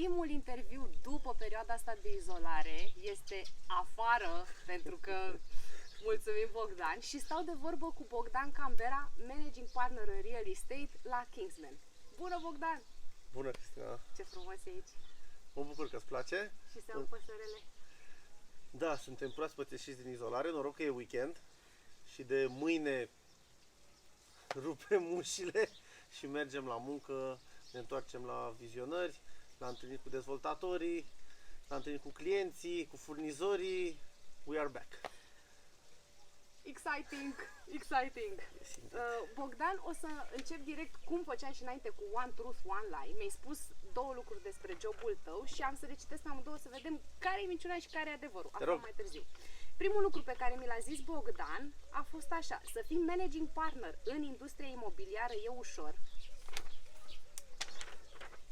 primul interviu după perioada asta de izolare este afară, pentru că mulțumim Bogdan, și stau de vorbă cu Bogdan Cambera, Managing Partner în Real Estate la Kingsman. Bună, Bogdan! Bună, Cristina! Ce frumos e aici! Mă bucur că îți place. Și se au păsărele. Da, suntem proaspăt ieșiți din izolare, noroc că e weekend și de mâine rupem ușile și mergem la muncă, ne întoarcem la vizionări, la întâlniri cu dezvoltatorii, la întâlniri cu clienții, cu furnizorii. We are back! Exciting, exciting! Bogdan, o să încep direct cum făceam și înainte cu One Truth, One Lie. Mi-ai spus două lucruri despre jobul tău și am să le citesc pe amândouă să vedem care e minciuna și care e adevărul. Asta mai târziu. Primul lucru pe care mi l-a zis Bogdan a fost așa: să fii managing partner în industria imobiliară e ușor.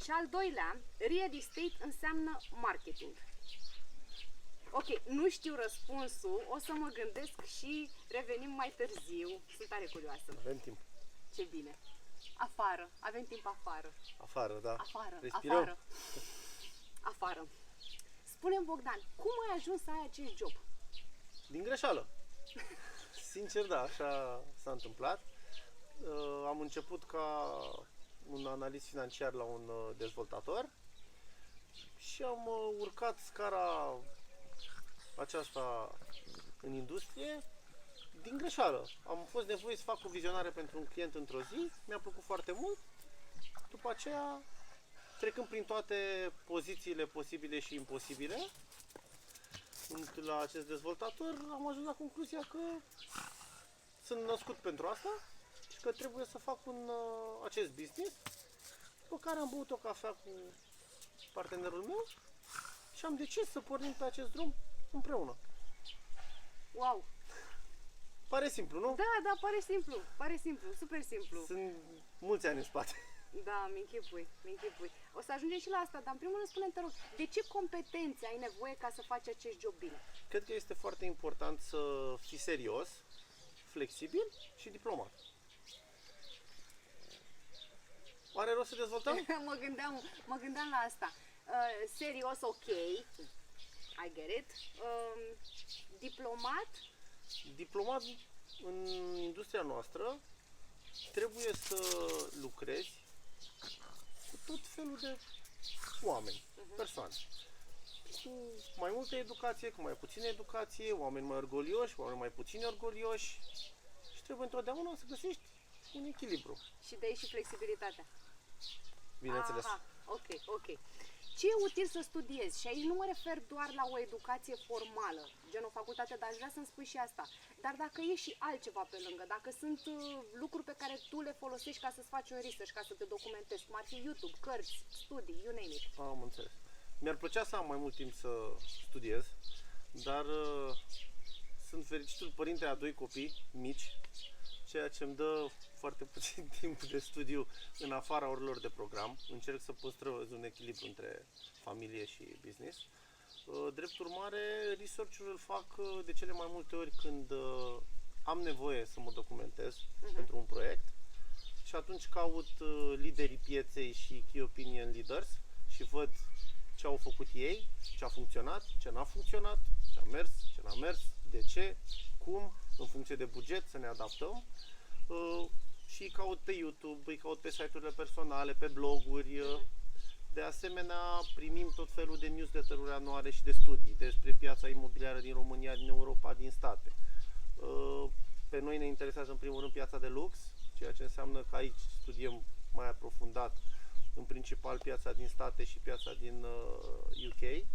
Și al doilea, real estate înseamnă marketing. Ok, nu știu răspunsul, o să mă gândesc și revenim mai târziu. Sunt tare curioasă. Avem timp. Ce bine. Afară, avem timp afară. Afară, da. Afară, respirăm. afară. Afară. Spune-mi, Bogdan, cum ai ajuns să ai acest job? Din greșeală. Sincer, da, așa s-a întâmplat. Am început ca un analist financiar la un dezvoltator și am urcat scara aceasta în industrie din greșeală. Am fost nevoit să fac o vizionare pentru un client într-o zi, mi-a plăcut foarte mult. După aceea, trecând prin toate pozițiile posibile și imposibile la acest dezvoltator, am ajuns la concluzia că sunt născut pentru asta și că trebuie să fac acest business. După care am băut o cafea cu partenerul meu și am decis să pornim pe acest drum împreună. Wow! Pare simplu, nu? Da, pare simplu, super simplu. Sunt mulți ani în spate. Da, mi-închipui. O să ajungem și la asta, dar în primul rând spune-mi, te rog, de ce competențe ai nevoie ca să faci acest job bine? Cred că este foarte important să fii serios, flexibil și diplomat. Are rost să dezvoltăm? mă gândeam la asta. Serios, ok, I get it. Diplomat? Diplomat în industria noastră trebuie să lucrezi cu tot felul de oameni, persoane. Cu mai multă educație, cu mai puțină educație, oameni mai orgolioși, oameni mai puțin orgolioși și trebuie întotdeauna să găsești un echilibru. Și de aici și flexibilitatea. Bineînțeles. Aha, ok. Ce e util să studiezi? Și aici nu mă refer doar la o educație formală, gen o facultate, dar aș vrea să-mi spui și asta. Dar dacă e și altceva pe lângă, dacă sunt lucruri pe care tu le folosești ca să-ți faci un research, ca să te documentezi, cum ar fi YouTube, cărți, studii, you name it. Am înțeles. Mi-ar plăcea să am mai mult timp să studiez, dar sunt fericitul părinte a 2 copii mici, ceea ce îmi dă foarte puțin timp de studiu în afara orelor de program. Încerc să păstrez un echilibru între familie și business. Drept urmare, research-ul îl fac de cele mai multe ori când am nevoie să mă documentez pentru un proiect și atunci caut liderii pieței și key opinion leaders și văd ce au făcut ei, ce a funcționat, ce n-a funcționat, ce a mers, ce n-a mers, de ce, cum, în funcție de buget să ne adaptăm. Și îi caut pe YouTube, îi caut pe site-urile personale, pe bloguri. De asemenea, primim tot felul de newsletter-uri anuale și de studii despre piața imobiliară din România, din Europa, din state. Pe noi ne interesează în primul rând piața de lux, ceea ce înseamnă că aici studiem mai aprofundat în principal piața din state și piața din UK,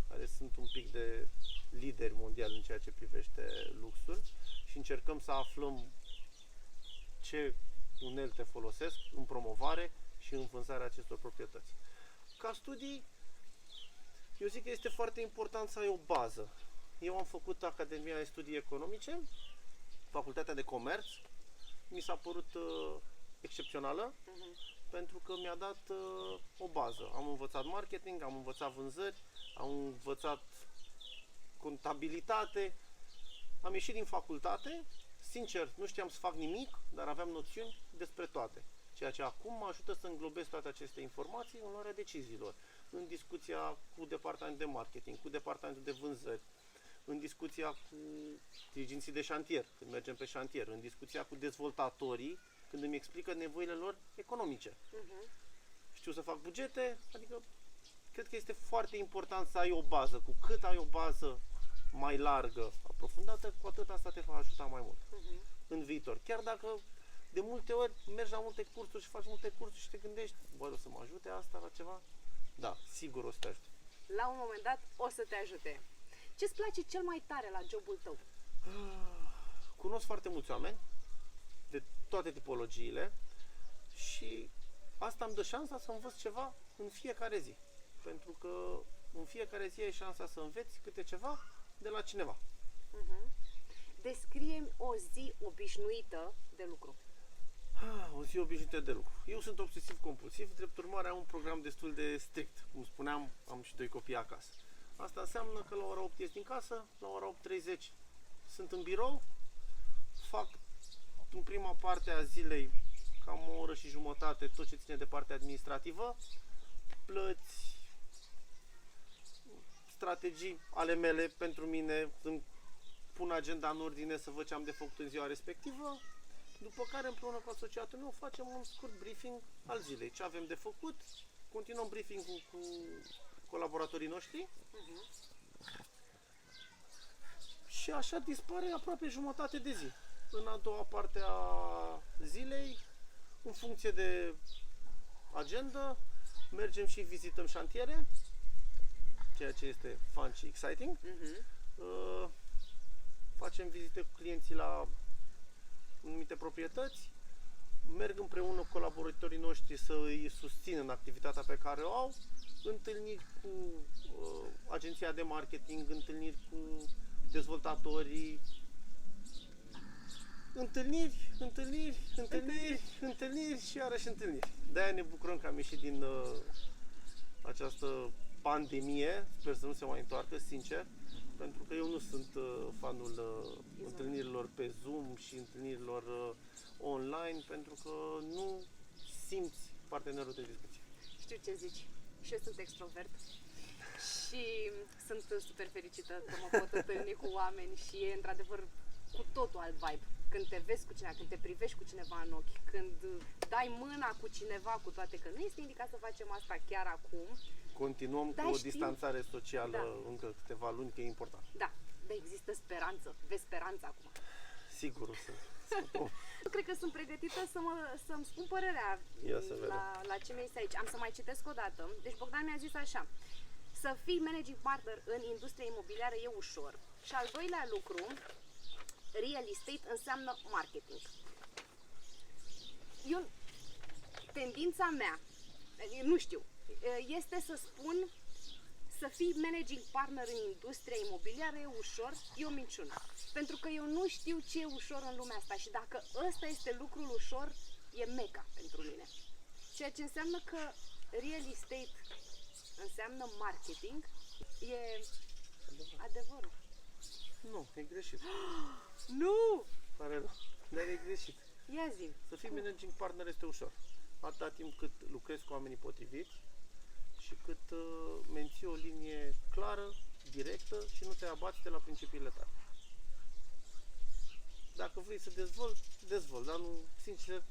care sunt un pic de lideri mondiali în ceea ce privește luxul și încercăm să aflăm ce unelte folosesc în promovare și în vânzarea acestor proprietăți. Ca studii, eu zic că este foarte important să ai o bază. Eu am făcut Academia de Studii Economice, Facultatea de Comerț, mi s-a părut excepțională pentru că mi-a dat o bază. Am învățat marketing, am învățat vânzări, am învățat contabilitate, am ieșit din facultate. Sincer, nu știam să fac nimic, dar aveam noțiuni despre toate. Ceea ce acum mă ajută să înglobez toate aceste informații în luarea deciziilor. în discuția cu departamentul de marketing, cu departamentul de vânzări, în discuția cu dirigenții de șantier, când mergem pe șantier, în discuția cu dezvoltatorii, când îmi explică nevoile lor economice. Știu să fac bugete, adică cred că este foarte important să ai o bază. Cu cât ai o bază mai largă, aprofundată, cu atât asta te va ajuta mai mult în viitor. Chiar dacă de multe ori mergi la multe cursuri și faci multe cursuri și te gândești, bă, o să mă ajute asta la ceva? Da, sigur o să te ajute. La un moment dat o să te ajute. Ce-ți place cel mai tare la jobul tău? Cunosc foarte mulți oameni de toate tipologiile și asta îmi dă șansa să învăț ceva în fiecare zi. Pentru că în fiecare zi ai șansa să înveți câte ceva de la cineva. Descrie-mi o zi obișnuită de lucru. O zi obișnuită de lucru. Eu sunt obsesiv-compulsiv, drept urmare am un program destul de strict. Cum spuneam, am și 2 copii acasă. Asta înseamnă că la ora 8 ies din casă, la ora 8:30 sunt în birou, fac în prima parte a zilei cam o oră și jumătate tot ce ține de partea administrativă, plăți, strategii ale mele pentru mine, îmi pun agenda în ordine să văd ce am de făcut în ziua respectivă, după care împreună cu asociatul meu facem un scurt briefing al zilei, ce avem de făcut, continuăm briefing-ul cu colaboratorii noștri și așa dispare aproape jumătate de zi. În a doua parte a zilei, în funcție de agenda, mergem și vizităm șantiere, ceea ce este fun și exciting. Facem vizite cu clienții la anumite proprietăți, merg împreună cu colaboratorii noștri să îi susțin în activitatea pe care o au, întâlniri cu agenția de marketing, întâlniri cu dezvoltatorii, întâlniri și iarăși întâlniri. De-aia ne bucurăm că am ieșit din această pandemie, sper să nu se mai întoarcă, sincer, pentru că eu nu sunt fanul întâlnirilor pe Zoom și întâlnirilor online, pentru că nu simți partenerul de discuție. Știu ce zici. Și eu sunt extrovert și sunt super fericită că mă pot întâlni cu oameni și e într-adevăr cu totul alt vibe. Când te vezi cu cineva, când te privești cu cineva în ochi, când dai mâna cu cineva, cu toate că nu este indicat să facem asta chiar acum. Continuăm cu o distanțare socială încă câteva luni, că e important. Da, dar există speranță. Vezi speranța acum. Sigur o să. Eu cred că sunt pregătită să-mi spun părerea la ce mi este aici. Am să mai citesc o dată. Deci Bogdan mi-a zis așa: să fii managing partner în industria imobiliară e ușor. Și al doilea lucru, real estate înseamnă marketing. Tendința mea, nu știu, este să spun să fii managing partner în industria imobiliară e ușor, e o minciună. Pentru că eu nu știu ce e ușor în lumea asta și dacă ăsta este lucrul ușor, e meca pentru mine. Ceea ce înseamnă că real estate înseamnă marketing, e adevărul. Nu, e greșit. Nu! Pare rău, dar e greșit. Ia zi. Să fii managing partner este ușor. Atâta timp cât lucrezi cu oamenii potriviți și cât menții o linie clară, directă și nu te abați de la principiile tale. Dacă vrei să dezvolt, dar nu, sincer,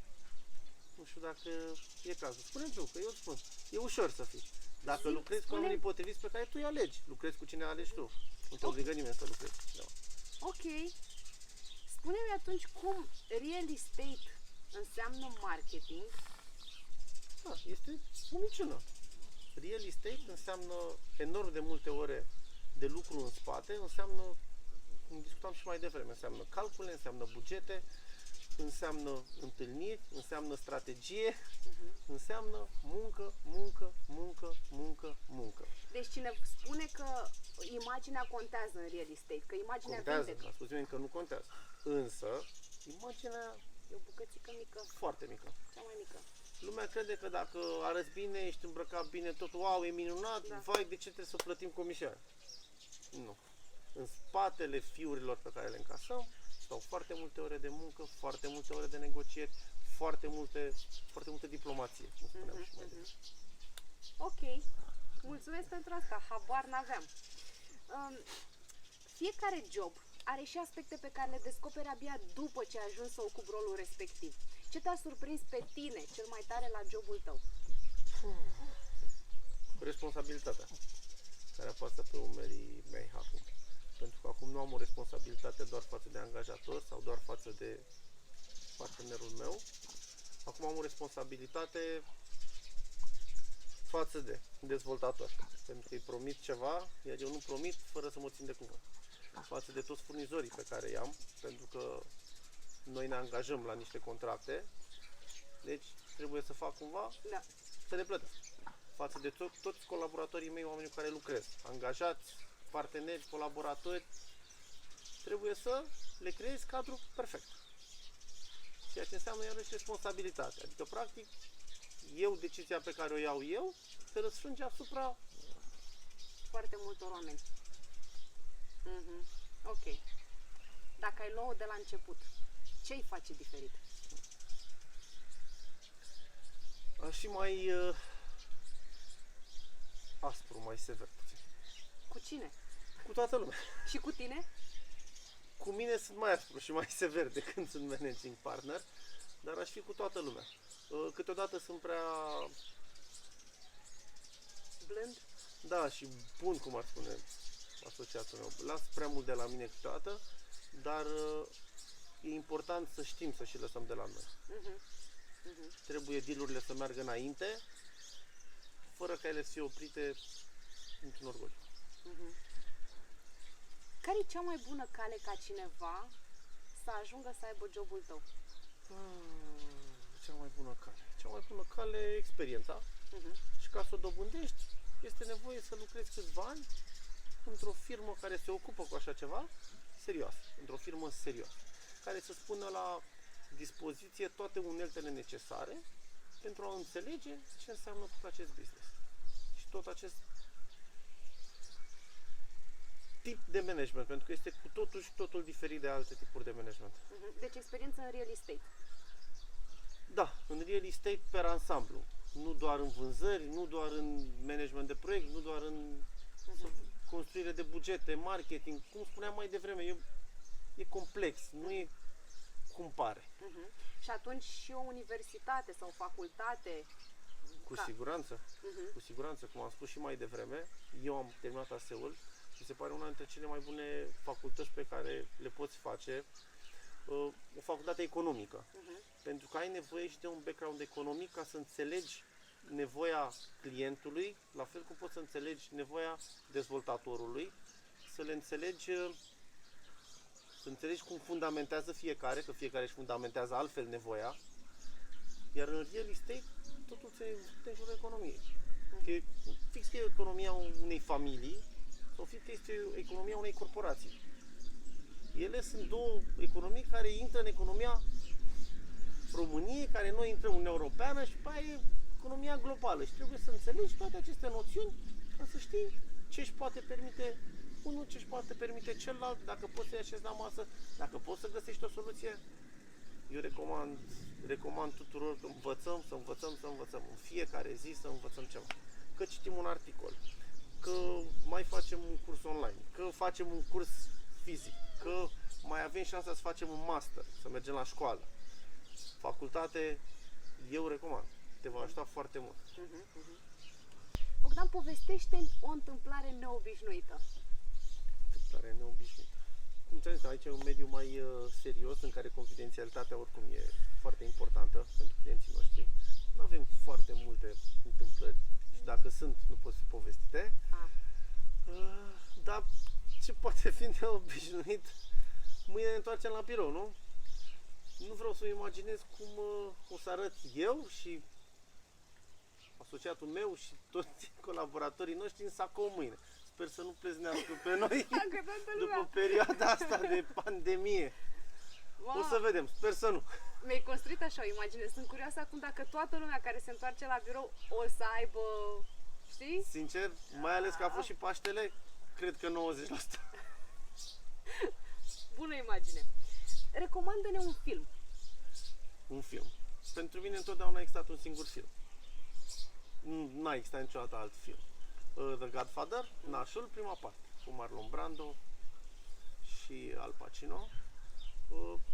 nu știu dacă e cazul. Spune-mi tu, că eu îți spun, e ușor să fii. Dacă lucrezi cu oamenii potriviți pe care tu îi alegi, lucrezi cu cine alegi tu. Nu te obligă nimeni să lucrezi. Da. Ok. Spune-mi atunci cum real estate înseamnă marketing. Da, este o minciună. Real estate înseamnă enorm de multe ore de lucru în spate, înseamnă, cum discutam și mai devreme, înseamnă calcule, înseamnă bugete, înseamnă întâlniri, înseamnă strategie, înseamnă muncă. Deci cine spune că imaginea contează în real estate, că imaginea contează, vinde. a spus nimeni că nu contează. Însă, imaginea e o bucățică mică. Foarte mică. Cea mai mică. Lumea crede că dacă arăți bine, ești îmbrăcat bine, tot wow, e minunat, vai, de ce trebuie să plătim comisioane? Nu. În spatele fiurilor pe care le încasăm stau foarte multe ore de muncă, foarte multe ore de negocieri, foarte multă diplomație, cum spuneam și mai devreme. Ok. Mulțumesc pentru asta, habar n-aveam. Fiecare job are și aspecte pe care le descoperi abia după ce ai ajuns să ocupi rolul respectiv. Ce te-a surprins pe tine cel mai tare la jobul tău? Responsabilitatea care apasă pe umerii mei acum. Pentru că acum nu am o responsabilitate doar față de angajator sau doar față de partenerul meu. Acum am o responsabilitate față de dezvoltator. Pentru că îi promit ceva, iar eu nu promit fără să mă țin de cuvânt. Față de toți furnizorii pe care i-am, pentru că noi ne angajăm la niște contracte, deci trebuie să fac cumva să le plătesc. Față de toți colaboratorii mei, oamenii cu care lucrez, angajați, parteneri, colaboratori, trebuie să le creez cadrul perfect. Ceea ce înseamnă iarăși responsabilitate. Adică, practic, decizia pe care o iau eu se răsfrânge asupra foarte multor oameni. Ok. Dacă ai luat de la început, ce îi face diferit? Aș fi mai aspru, mai sever puțin. Cu cine? Cu toată lumea. Și cu tine? Cu mine sunt mai aspru și mai sever de când sunt managing partner, dar aș fi cu toată lumea. Câteodată sunt prea blând? Da, și bun, cum ar spune asociatul meu. Las prea mult de la mine câteodată, dar e important să știm să și lăsăm de la noi. Trebuie deal-urile să meargă înainte, fără ca ele să fie oprite într-un orgoliu. Care e cea mai bună cale ca cineva să ajungă să aibă jobul tău? Cea mai bună cale? Cea mai bună cale e experiența. Și ca să o dobândești, este nevoie să lucrezi câțiva ani într-o firmă care se ocupă cu așa ceva serios, într-o firmă serioasă, care să spună la dispoziție toate uneltele necesare pentru a înțelege ce înseamnă tot acest business și tot acest tip de management, pentru că este cu totul și totul diferit de alte tipuri de management. Deci experiență în real estate. Da, în real estate per ansamblu, nu doar în vânzări, nu doar în management de proiect, nu doar în construire de bugete, marketing, cum spuneam mai devreme, e complex, nu e cum pare. Și atunci și o universitate sau facultate? Cu siguranță, cu siguranță, cum am spus și mai devreme, eu am terminat ASE-ul, mi se pare una dintre cele mai bune facultăți pe care le poți face, o facultate economică. Pentru că ai nevoie și de un background economic ca să înțelegi nevoia clientului, la fel cum poți să înțelegi nevoia dezvoltatorului, să înțelegi cum fundamentează fiecare, că fiecare își fundamentează altfel nevoia, iar în real estate totul se în jurul economiei. Fix că e economia unei familii sau fix că este economia unei corporații. Ele sunt două economii care intră în economia României, care noi intrăm în Uniunea Europeană și pe aia e economia globală și trebuie să înțelegi toate aceste noțiuni ca să știi ce își poate permite unul, ce își poate permite celălalt, dacă poți să-i așezi la masă, dacă poți să găsești o soluție. Eu recomand tuturor că învățăm în fiecare zi să învățăm ceva. Că citim un articol, că mai facem un curs online, că facem un curs fizic, că mai avem șansa să facem un master, să mergem la școală. Facultate, eu recomand. Te va ajuta foarte mult. Bogdan, povestește o întâmplare neobișnuită. Întâmplare neobișnuită. Cum ți-am zis, aici e un mediu mai serios, în care confidențialitatea oricum e foarte importantă pentru clienții noștri. Nu avem foarte multe întâmplări și dacă sunt, nu pot fi povestite. Dar ce poate fi neobișnuit? Mâine ne întoarcem la birou, nu? Nu vreau să-mi imaginez cum o să arăt eu și asociatul meu și toți colaboratorii noștri în sacou mâine. Sper să nu pleznească pe noi după perioada asta de pandemie. Wow. O să vedem, sper să nu. Mi-ai construit așa o imagine. Sunt curioasă acum dacă toată lumea care se întoarce la birou o să aibă, știi? Sincer, mai ales că a fost și Paștele, cred că 90%. Bună imagine. Recomandă-ne un film. Un film. Pentru mine întotdeauna a existat un singur film. Nu a existat niciodată alt film. The Godfather, Nașul, prima parte, cu Marlon Brando și Al Pacino,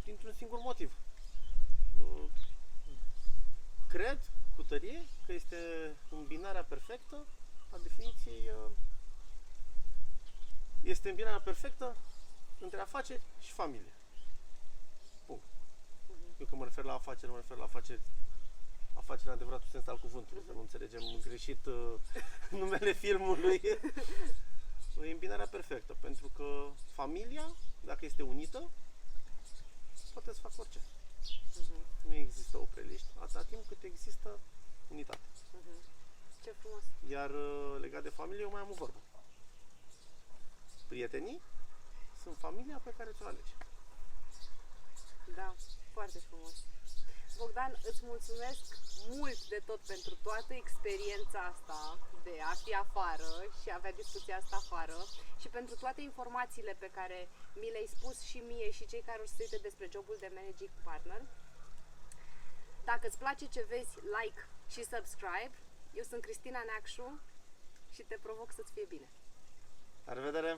dintr-un singur motiv. Cred cu tărie că este îmbinarea perfectă a definiției, este îmbinarea perfectă între afaceri și familie. Punct. Eu când mă refer la afaceri, mă refer la afaceri în adevăratul sens al cuvântului, să nu înțelegem greșit numele filmului. E îmbinarea perfectă, pentru că familia, dacă este unită, poate să facă orice. Nu există opreliști atâta timp cât există unitate. Ce frumos. Iar legat de familie, eu mai am o vorbă. Prietenii sunt familia pe care ți-o alegi. Da, foarte frumos. Bogdan, îți mulțumesc mult de tot pentru toată experiența asta de a fi afară și a avea discuția asta afară și pentru toate informațiile pe care mi le-ai spus și mie și cei care o să se uite despre jobul de managing partner. Dacă îți place ce vezi, like și subscribe. Eu sunt Cristina Neacșu și te provoc să-ți fie bine. La revedere!